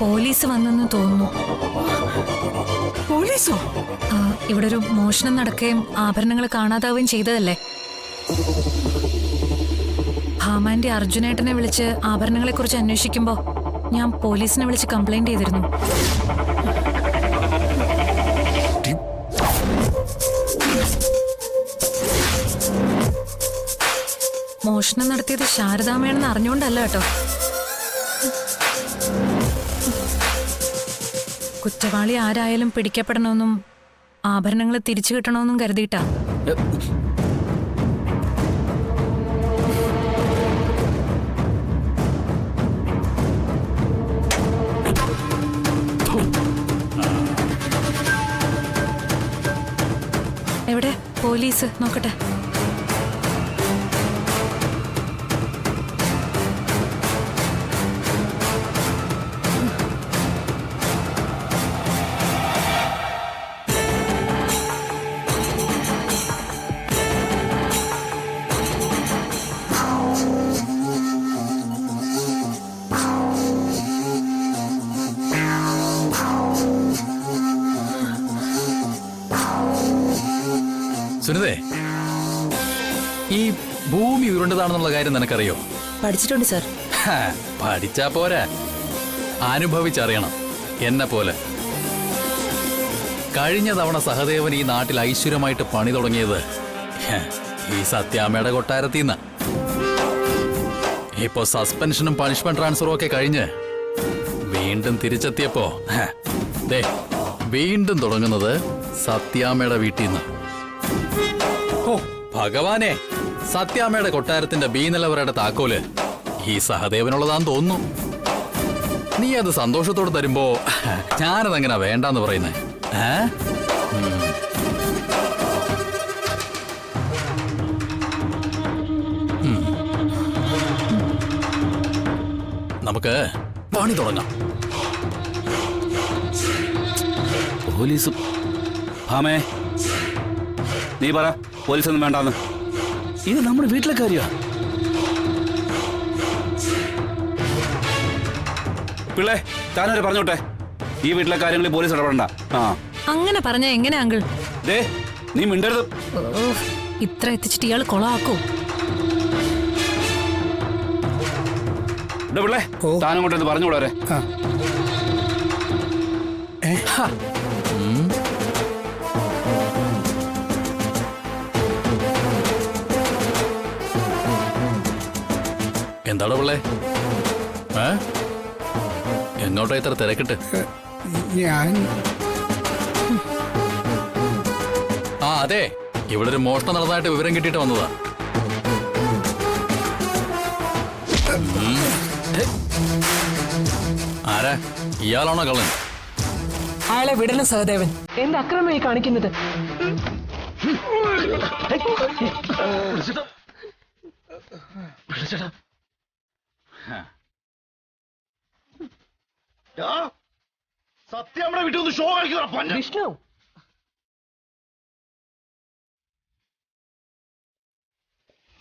Police വന്നെന്ന് തോന്നുന്നു. പോലീസോ? ഇവിടെ ഒരു മോഷണം നടക്കുകയും ആഭരണങ്ങൾ കാണാതാവുകയും ചെയ്തതല്ലേ. ഭാമാന്റെ അർജുനേട്ടനെ വിളിച്ച് ആഭരണങ്ങളെ കുറിച്ച് അന്വേഷിക്കുമ്പോ ഞാൻ പോലീസിനെ വിളിച്ച് കംപ്ലൈന്റ് ചെയ്തിരുന്നു. മോഷണം നടത്തിയത് ശാരദാമ്മയാണെന്ന് അറിഞ്ഞുകൊണ്ടല്ല കേട്ടോ. കുറ്റവാളി ആരായാലും പിടിക്കപ്പെടണമെന്നും ആഭരണങ്ങൾ തിരിച്ചു കിട്ടണമെന്നും കരുതിയിട്ടാ. എവിടെ പോലീസ്? നോക്കട്ടെ. സുനിതേ, ഈ ഭൂമി ഉരുണ്ടതാണെന്നുള്ള കാര്യം നിനക്കറിയോ? പഠിച്ചിട്ടുണ്ട് സാർ. പഠിച്ചാ പോരാ, അനുഭവിച്ചറിയണം. എന്നെ പോലെ കഴിഞ്ഞ തവണ സഹദേവൻ ഈ നാട്ടിൽ ഐശ്വര്യമായിട്ട് പണി തുടങ്ങിയത് ഈ സത്യാമ്മയുടെ കൊട്ടാരത്തിന്ന്. ഇപ്പോ സസ്പെൻഷനും പണിഷ്മെന്റ് ട്രാൻസ്ഫറും ഒക്കെ കഴിഞ്ഞ് വീണ്ടും തിരിച്ചെത്തിയപ്പോ ദേ വീണ്ടും തുടങ്ങുന്നത് സത്യാമ്മയുടെ വീട്ടിൽ നിന്ന്. ഓ ഭഗവാനെ, സത്യാമ്മയുടെ കൊട്ടാരത്തിന്റെ ബി നിലവറയുടെ താക്കോല് ഈ സഹദേവനുള്ളതാന്ന് തോന്നുന്നു. നീ അത് സന്തോഷത്തോടെ തരുമ്പോ ഞാനതെങ്ങനെ വേണ്ടാന്ന് പറയുന്നേ? നമുക്ക് പണി തുടങ്ങാം. പോലീസും ഭാമേ, നീ പറ, പോലീസൊന്നും വേണ്ടാന്ന്. ഇത് നമ്മുടെ വീട്ടിലെ കാര്യമാ. പിള്ളേ, താനവരെ പറഞ്ഞോട്ടെ, ഈ വീട്ടിലെ കാര്യങ്ങളിൽ പോലീസ് ഇടപെടണ്ട. അങ്ങനെ പറഞ്ഞ എങ്ങനെ അങ്കിൾ? ദേ, നീ മിണ്ടരുത്. ഇത്ര എത്തിച്ചിട്ട് ഇയാൾ കൊളാക്കോ? പിള്ളേ, താനങ്ങോട്ട് പറഞ്ഞുകൂടെ? എന്താടോ പിള്ളേ, എങ്ങോട്ടാ ഇത്ര തിരക്കിട്ട്? അതെ, ഇവിടെ ഒരു മോഷണം നടന്നതായിട്ട് വിവരം കിട്ടിയിട്ട് വന്നതാ. ആരാ? ഇയാളാണോ കള്ളൻ? അയാളെ വിടണം സഹദേവൻ. എന്ത് അക്രമമായി കാണിക്കുന്നത്? സത്യാമ്മയുടെ വീട്ടിൽ ഒന്ന് ഷോ കാണിക്കുന്ന വിഷ്ണു,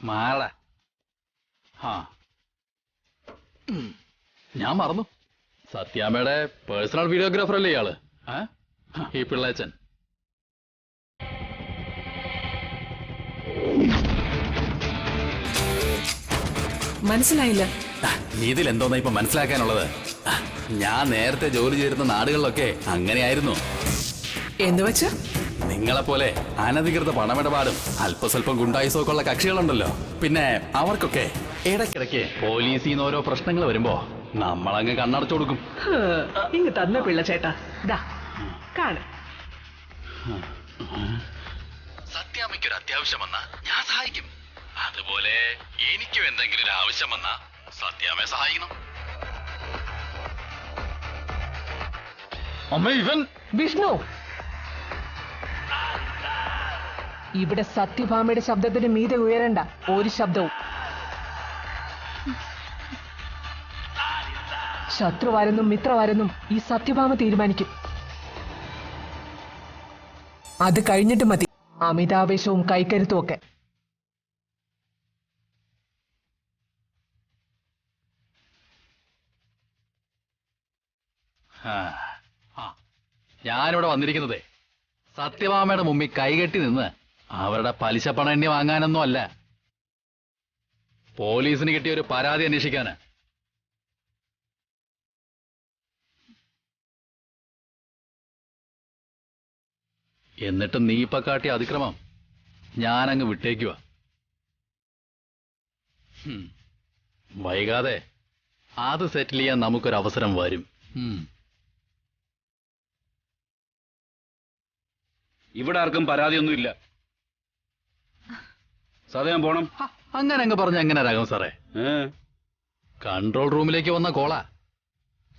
മാള. ഞാൻ മറന്നു, സത്യാമ്മയുടെ പേഴ്സണൽ വീഡിയോഗ്രാഫർ അല്ലേ ഇയാള്? ഈ പിള്ളേച്ചൻ. മനസ്സിലായില്ല. ഇതിലെന്തോന്നാ ഇപ്പൊ മനസ്സിലാക്കാനുള്ളത്? ഞാൻ നേരത്തെ ജോലി ചെയ്തിരുന്ന നാടുകളിലൊക്കെ അങ്ങനെയായിരുന്നു. എന്ന് വെച്ചാ നിങ്ങളെപ്പോലെ അനധികൃത പണമിടപാടും അല്പസ്വല്പം ഗുണ്ടായുസമൊക്കെ ഉള്ള കക്ഷികളുണ്ടല്ലോ. പിന്നെ അവർക്കൊക്കെ ഇടയ്ക്കിടയ്ക്ക് പോലീസിൽ നിന്ന് ഓരോ പ്രശ്നങ്ങൾ വരുമ്പോ നമ്മളങ്ങ് കണ്ണടച്ചു കൊടുക്കും. ഇങ്ങ് തന്നെ പിള്ള ചേട്ടാ, സത്യാമ്മയ്ക്കൊരു അത്യാവശ്യം വന്നാ ഞാൻ സഹായിക്കും. അതുപോലെ എനിക്കും എന്തെങ്കിലും ഒരു ആവശ്യം വന്നാ സത്യാമ്മയെ സഹായിക്കണം. വിഷ്ണു, ഇവിടെ സത്യഭാമയുടെ ശബ്ദത്തിന് മീതെ ഉയരണ്ട ഒരു ശബ്ദവും. ശത്രുവാരെന്നും മിത്രവാരെന്നും ഈ സത്യഭാമ തീരുമാനിക്കും. അത് കഴിഞ്ഞിട്ട് മതി അമിതാവേശവും കൈക്കരുത്തും ഒക്കെ. ഞാനിവിടെ വന്നിരിക്കുന്നതേ സത്യഭാമയുടെ മുമ്പിൽ കൈകെട്ടി നിന്ന് അവരുടെ പലിശ പണം എണ്ണി വാങ്ങാനൊന്നും അല്ല. പോലീസിന് കിട്ടിയ ഒരു പരാതി അന്വേഷിക്കാന്. എന്നിട്ട് നീ ഇപ്പൊ കാട്ടിയ അതിക്രമം ഞാനങ്ങ് വിട്ടേക്കുക. വൈകാതെ അത് സെറ്റിൽ ചെയ്യാൻ നമുക്കൊരവസരം വരും. ഇവിടെ ആർക്കും പരാതിയൊന്നുമില്ല. സതയം പോണം. അങ്ങനെ അങ്ങ് പറഞ്ഞ എങ്ങനെ രാഘവൻ സാറേ? കൺട്രോൾ റൂമിലേക്ക് വന്ന കോള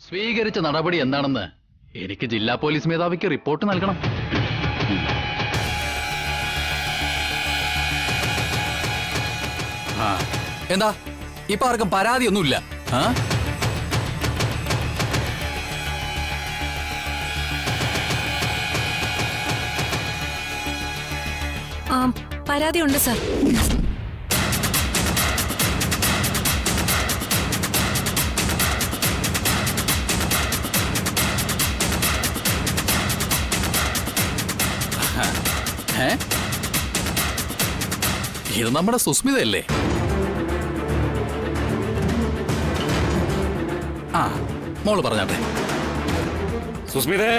സ്വീകരിച്ച നടപടി എന്താണെന്ന് എനിക്ക് ജില്ലാ പോലീസ് മേധാവിക്ക് റിപ്പോർട്ട് നൽകണം. എന്താ ഇപ്പൊ ആർക്കും പരാതിയൊന്നുമില്ല? പരാതിയുണ്ട് സർ. ഇത് നമ്മുടെ സുസ്മിതയല്ലേ? മോള് പറഞ്ഞാട്ടെ. സുസ്മിതേ,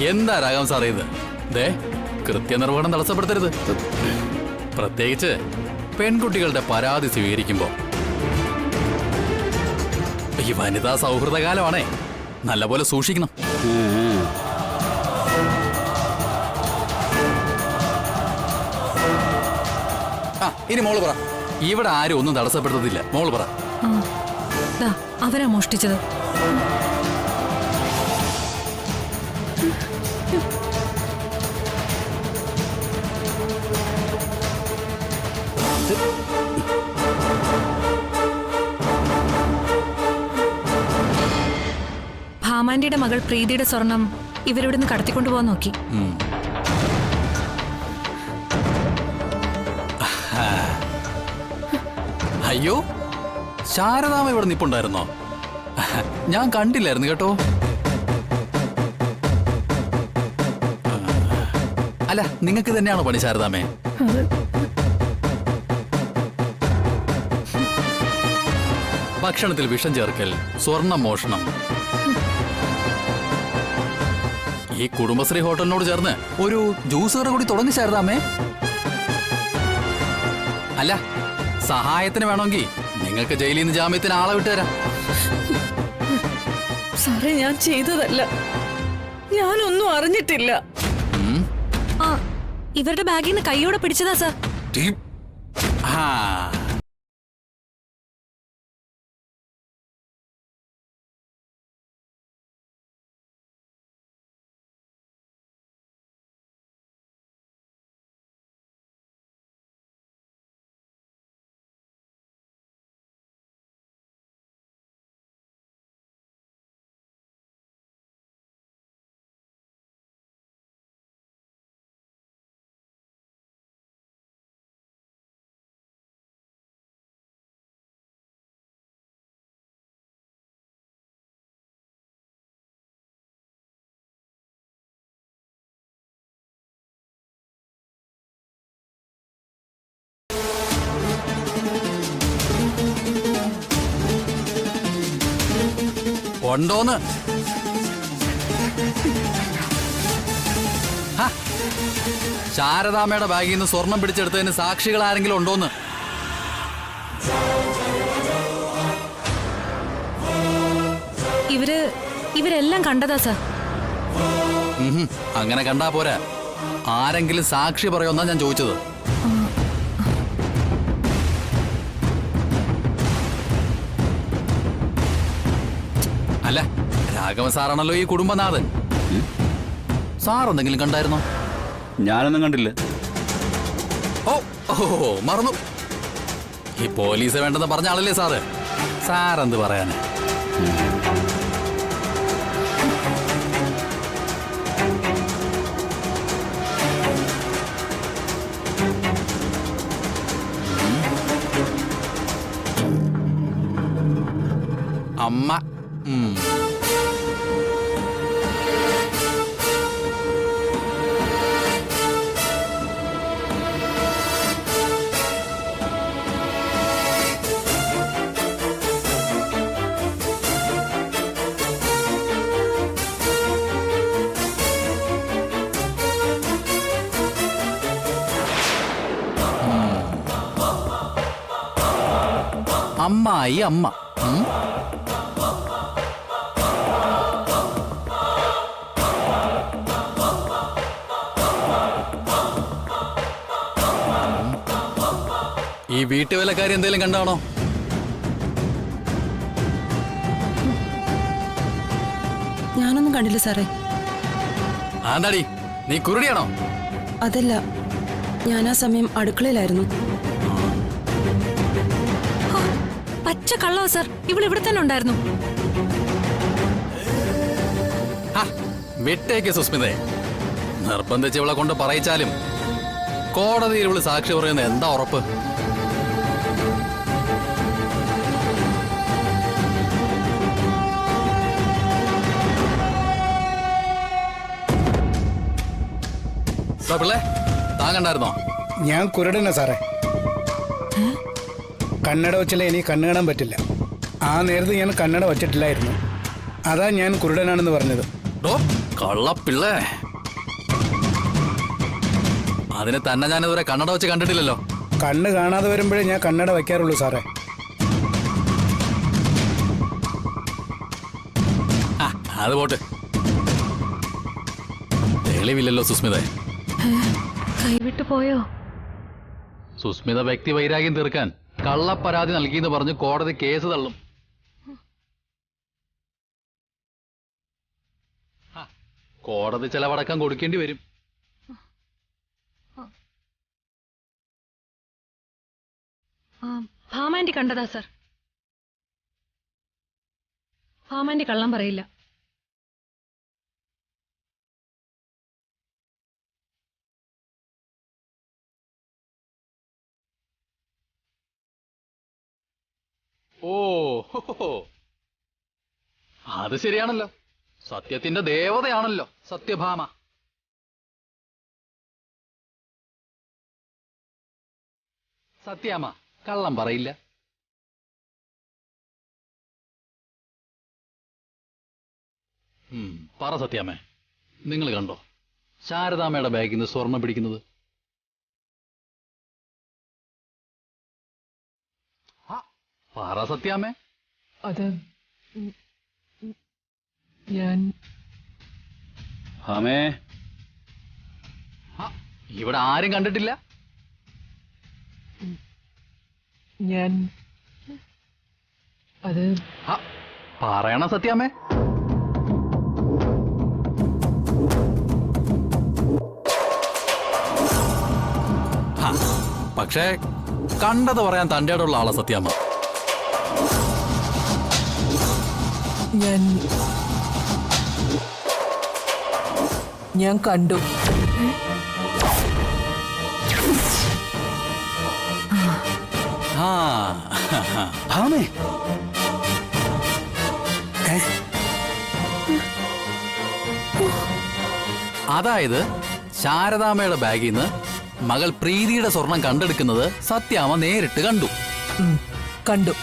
എന്താ രാഘവൻ സാറേ ഇത്? ദേ, കൃത്യനിർവഹണം തടസ്സപ്പെടുത്തരുത്. പ്രത്യേകിച്ച് പെൺകുട്ടികളുടെ പരാതി സ്വീകരിക്കുമ്പോ. ഈ വനിതാ സൗഹൃദകാലമാണേ, നല്ലപോലെ സൂക്ഷിക്കണം. ഇനി മോള് പറ. ഇവിടെ ആരും ഒന്നും തടസ്സപ്പെടുത്തത്തില്ല. മോള് പറ. അവരാ മോഷ്ടിച്ചത്. ഭാമാന്റിയുടെ മകൾ പ്രീതിയുടെ സ്വർണം ഇവരിവിടുന്ന് കടത്തിക്കൊണ്ടുപോകാൻ നോക്കി. അയ്യോ, ശാരദാമ ഇവിടെ നിപ്പുണ്ടായിരുന്നോ? ഞാൻ കണ്ടില്ലായിരുന്നു കേട്ടോ. അല്ല, നിങ്ങൾക്ക് തന്നെയാണോ പണി ശാരദാമേ? ഭക്ഷണത്തിൽ വിഷം ചേർക്കൽ, സ്വർണ്ണ മോഷണം. ഈ കുടുംബശ്രീ ഹോട്ടലിനോട് ചേർന്ന് ഒരു ജ്യൂസ് കട കൂടി തുടങ്ങി ശാരദാമേ. അല്ല, സഹായത്തിന് വേണമെങ്കിൽ നിങ്ങൾക്ക് ജയിലിൽ നിന്ന് ജാമ്യത്തിന് ആളെ വിട്ടുതരാം. സാറേ, ഞാൻ ചെയ്തതല്ല. ഞാനൊന്നും അറിഞ്ഞിട്ടില്ല. ഇവരുടെ ബാഗിൽ നിന്ന് കൈയോടെ പിടിച്ചതാ സാർ. ഉണ്ടോന്ന്? ശാരദാമ്മയുടെ ബാഗിൽ നിന്ന് സ്വർണം പിടിച്ചെടുത്തതിന് സാക്ഷികൾ ആരെങ്കിലും ഉണ്ടോന്ന്? ഇവരെല്ലാം കണ്ടതാ സാർ. അങ്ങനെ കണ്ടാ പോരാ, ആരെങ്കിലും സാക്ഷി പറയുമെന്നാ ഞാൻ ചോദിച്ചത്. അല്ല, രാഘവൻ സാറാണല്ലോ ഈ കുടുംബനാഥൻ. സാർ എന്തെങ്കിലും കണ്ടായിരുന്നോ? ഞാനൊന്നും കണ്ടില്ല. ഓ, മറന്നു. ഈ പോലീസ് വേണ്ടെന്ന് പറഞ്ഞ ആളല്ലേ സാറ്. സാറെന്ത് പറയാന്? അമ്മ. അമ്മായി അമ്മ. ഈ വീട്ടുവേലക്കാരി എന്തെങ്കിലും കണ്ടാണോ? ഞാനൊന്നും കണ്ടില്ല സാറേ. ആന്താടി നീ കുരുടിയാണോ? അതല്ല, ഞാൻ ആ സമയം അടുക്കളയിലായിരുന്നു. പച്ച കള്ളോ സർ, ഇവിടെ തന്നെ ഉണ്ടായിരുന്നു. വിട്ടേക്ക് സുസ്മിതേ. നിർബന്ധിച്ച് ഇവളെ കൊണ്ട് പറയിച്ചാലും കോടതിയിൽ ഇവള് സാക്ഷി പറയുന്ന എന്താ ഉറപ്പ്? പിള്ളേ താൻ കണ്ടായിരുന്നോ? ഞാൻ കുരുടനാ സാറേ. കണ്ണട വെച്ചാലേ എനിക്ക് കണ്ണ് കാണാൻ പറ്റില്ല. ആ നേരത്ത് ഞാൻ കണ്ണട വച്ചിട്ടില്ലായിരുന്നു. അതാ ഞാൻ കുരുടനാണെന്ന് പറഞ്ഞത്. കള്ളപ്പിള്ളേ, അതിന് തന്നെ ഞാനിതുവരെ കണ്ണട വെച്ച് കണ്ടിട്ടില്ലല്ലോ. കണ്ണ് കാണാതെ വരുമ്പോഴേ ഞാൻ കണ്ണട വയ്ക്കാറുള്ളൂ സാറേ. അത് പോട്ട്. തെളിവില്ലല്ലോ സുസ്മിത. കൈവിട്ടു പോയോ? സുസ്മിത വ്യക്തി വൈരാഗ്യം തീർക്കാൻ കള്ളപ്പരാതി നൽകിയെന്ന് പറഞ്ഞ് കോടതി കേസ് തള്ളും. കോടതി ചെലവടക്കം കൊടുക്കേണ്ടി വരും. ഭാമാൻറ്റി കണ്ടതാ സർ. ഭാമാൻറ്റി കള്ളം പറയില്ല. ഓ, അത് ശരിയാണല്ലോ. സത്യത്തിന്റെ ദേവതയാണല്ലോ സത്യഭാമ. സത്യാമ്മ കള്ളം പറയില്ല. പറ സത്യാമ്മേ, നിങ്ങൾ കണ്ടോ ശാരദാമ്മയുടെ ബാഗിൽ നിന്ന് സ്വർണം പിടിക്കുന്നത്? പറ സത്യാമ്മേ. അത് ഞാൻ ഭാമേ, ഇവിടെ ആരും കണ്ടിട്ടില്ല. ഞാൻ അത് പറയണ സത്യാമ്മേ. പക്ഷേ കണ്ടത് പറയാൻ തൻ്റെ ഇടമുള്ള ആളാ സത്യാമ്മ. ഞാൻ കണ്ടു. ഭാമേ, അതായത് ശാരദാമ്മയുടെ ബാഗിൽ നിന്ന് മകൾ പ്രീതിയുടെ സ്വർണം കണ്ടെടുക്കുന്നത് സത്യാമ്മ നേരിട്ട് കണ്ടു. കണ്ടു.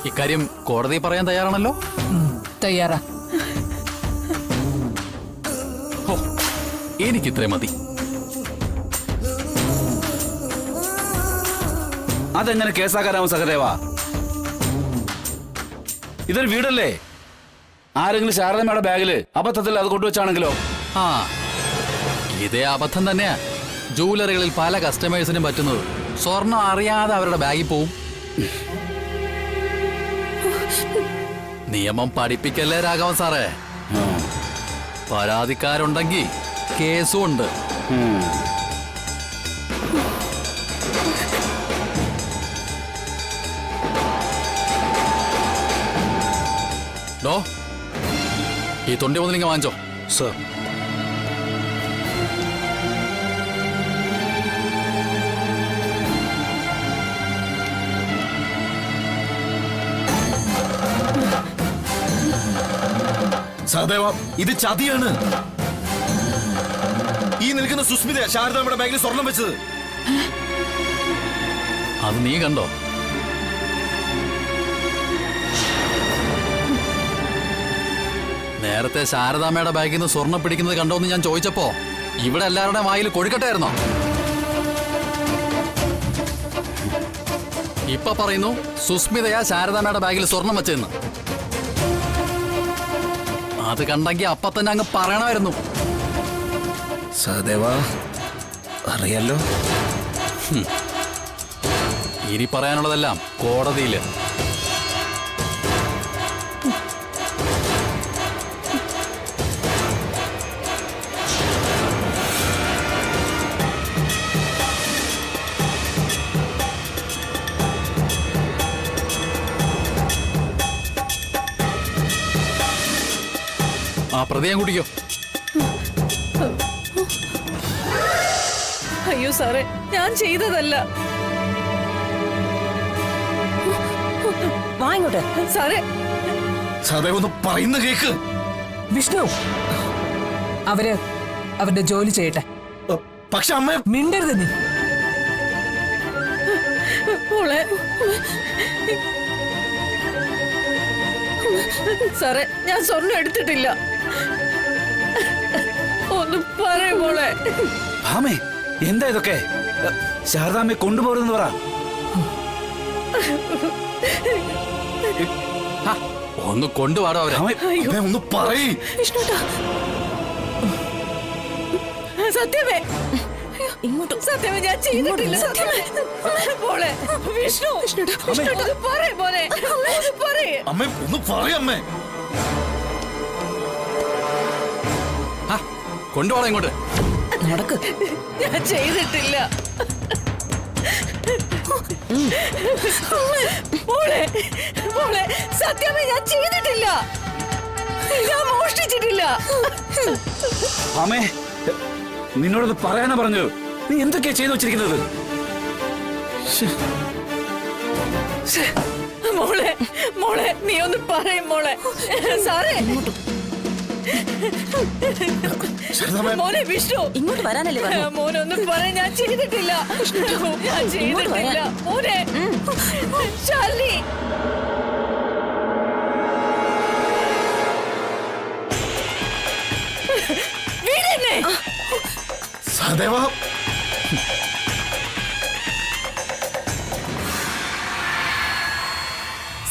ഇക്കാര്യം കോടതി പറയാൻ തയ്യാറാണല്ലോ? തയ്യാറാ. എനിക്കിത്രേ മതി. അതെങ്ങനെ കേസാക്കാനാവും സഹദേവാ? ഇതൊരു വീടല്ലേ? ആരെങ്കിലും ശാരദമ്മയുടെ ബാഗില് അബദ്ധത്തിൽ അത് കൊണ്ടുവച്ചാണെങ്കിലോ? ഇതേ അബദ്ധം തന്നെയാ ജൂവലറികളിൽ പല കസ്റ്റമേഴ്സിനും പറ്റുന്നത്. സ്വർണം അറിയാതെ അവരുടെ ബാഗിൽ പോവും. നിയമം പഠിപ്പിക്കല്ലേ രാഘവൻ സാറേ. പരാതിക്കാരുണ്ടെങ്കിൽ കേസും ഉണ്ട്. ഈ തൊണ്ടി മുതലിങ്ങ വാങ്ങിച്ചോ. സർ. സഹദേവ ഇത് ചതിയാണ്. ഈ നിൽക്കുന്ന സുസ്മിത ശാരദാമ്മയുടെ ബാഗിൽ സ്വർണം വെച്ചത്. അത് നീ കണ്ടോ? നേരത്തെ ശാരദാമ്മയുടെ ബാഗിൽ നിന്ന് സ്വർണം പിടിക്കുന്നത് കണ്ടോന്ന് ഞാൻ ചോദിച്ചപ്പോ ഇവിടെ എല്ലാവരുടെയും വായിൽ കൊഴുക്കട്ടായിരുന്നോ? ഇപ്പൊ പറയുന്നു സുസ്മിതയാ ശാരദാമ്മയുടെ ബാഗിൽ സ്വർണം വെച്ചെന്ന്. അത് കണ്ടെങ്കിൽ അപ്പൊ തന്നെ അങ്ങ് പറയണമായിരുന്നു. സഹദേവ അറിയാലോ. ഇനി പറയാനുള്ളതെല്ലാം കോടതിയില്. ആ പ്രതിയെ കുടിക്കോ. അയ്യോ സാറേ, ഞാൻ ചെയ്തതല്ല. വാ ഇങ്ങോട്ട്. സാറേ, സഹദേവ ഒന്ന് പറയുന്ന കേക്ക്. വിഷ്ണു, അവരുടെ ജോലി ചെയ്യട്ടെ. പക്ഷെ അമ്മ മിണ്ടരുത് നീ. മോളെ. സാറേ, ഞാൻ സ്വർണ്ണം എടുത്തിട്ടില്ല. ഒന്ന് പറയ മോളെ. ഭാമേ എന്താ ഇതൊക്കെ? ശാരദാമ്മയെ കൊണ്ടുപോകുന്നു പറ. ഒന്ന് കൊണ്ടുപാടോ അവരെ. അമ്മേ, ഒന്ന് പറയ്. സത്യമേ, ഇങ്ങോട്ട്. സത്യമേ, ഞാൻ ചെയ്തിട്ടില്ല. മോളെ, വിഷ്ണു, വിഷ്ണു പറയ മോനെ, പറയേ. അമ്മേ ഒന്ന് പറയമ്മേ. കൊണ്ടുപോടാ ഇങ്ങോട്ട്. നടക്ക്. ഞാൻ ചെയ്തിട്ടില്ല. മോളെ, മോളെ, സത്യമേ, ഞാൻ ചെയ്തിട്ടില്ല. ഞാൻ മോഷ്ടിച്ചിട്ടില്ല. ഭാമേ നിന്നോടത് പറയാനാ പറഞ്ഞു. നീ എന്തൊക്കെയാ ചെയ്തു വെച്ചിരിക്കുന്നത്? മോളെ, മോളെ, നീ ഒന്ന് പറയും മോളെ. സാറേ, മോനെ വിഷ്ണു, ഇങ്ങോട്ട് വരാനല്ലേ പറഞ്ഞു? മോനൊന്ന് പറയാൻ. ഞാൻ ചെയ്തിട്ടില്ല. ഞാൻ ചെയ്തിട്ടില്ല മോനെ. ശാലിനി, വീടെന്നെ. സഹദേവ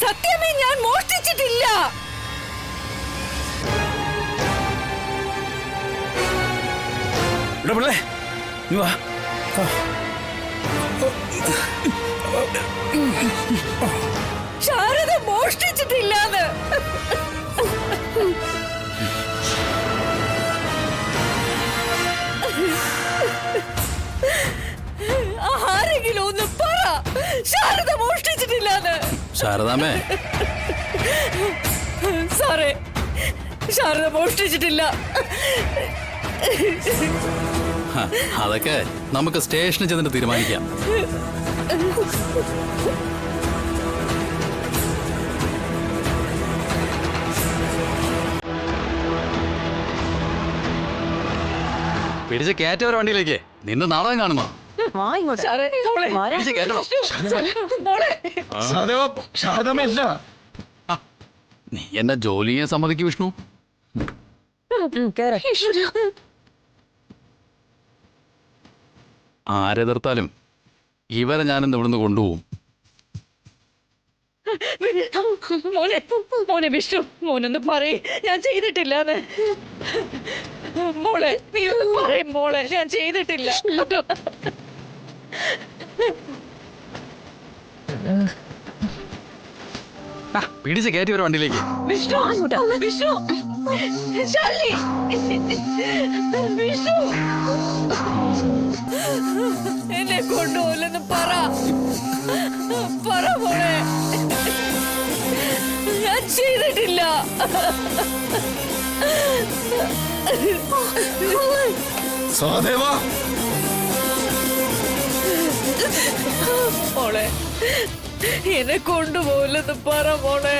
സത്യമേ, ഞാൻ മോഷ്ടിച്ചിട്ടില്ല. ഇവിടെ പിള്ളേ നീ വാ. ശാരദ മോഷ്ടിച്ചിട്ടില്ലാന്ന്. ആരെങ്കിലും ഒന്ന് പറ, ശാരദ മോഷ്ടിച്ചിട്ടില്ലാന്ന്. ശാരദാമ്മേ, സാറേ, ശാരദ മോഷ്ടിച്ചിട്ടില്ല. അതൊക്കെ നമുക്ക് സ്റ്റേഷനിൽ ചെന്നിട്ട് തീരുമാനിക്കാം. പിടിച്ച് കയറ്റവരെ വണ്ടിയിലേക്ക്. നിന്ന് നാടകം കാണുമോ? വാ ഇങ്ങോട്ട്. സാറേ, മോളെ, പിടിച്ച് കയറ്റണം. മോളെ. സഹദേവ ശാരദാമ്മ അല്ല. നീ എന്നെ ജോലി ചെയ്യാൻ സമ്മതിക്കും വിഷ്ണു. കേറ്. ആരെതിർത്താലും ഇവരെ ഞാനിന്ന് ഇവിടുന്ന് കൊണ്ടുപോകും. മോനെ, മോനെ വിഷ്ണു, മോനൊന്ന് പറയ്, ഞാൻ ചെയ്തിട്ടില്ലാന്ന്. മോളെ, നീ ഒന്ന് പറയും മോളെ, ഞാൻ ചെയ്തിട്ടില്ല. പിടിച്ച് കയറ്റി വരെ വണ്ടിയിലേക്ക്. വിഷ്ണു, വിഷ്ണു, ശാലിനി, വിഷ്ണു, എന്നെ കൊണ്ടുപോലെന്ന് പറ. പറ മോളെ, ഞാൻ ചെയ്തിട്ടില്ല. സഹദേവ മോളെ, എന്നെ കൊണ്ടുപോലെന്ന് പറ മോളെ.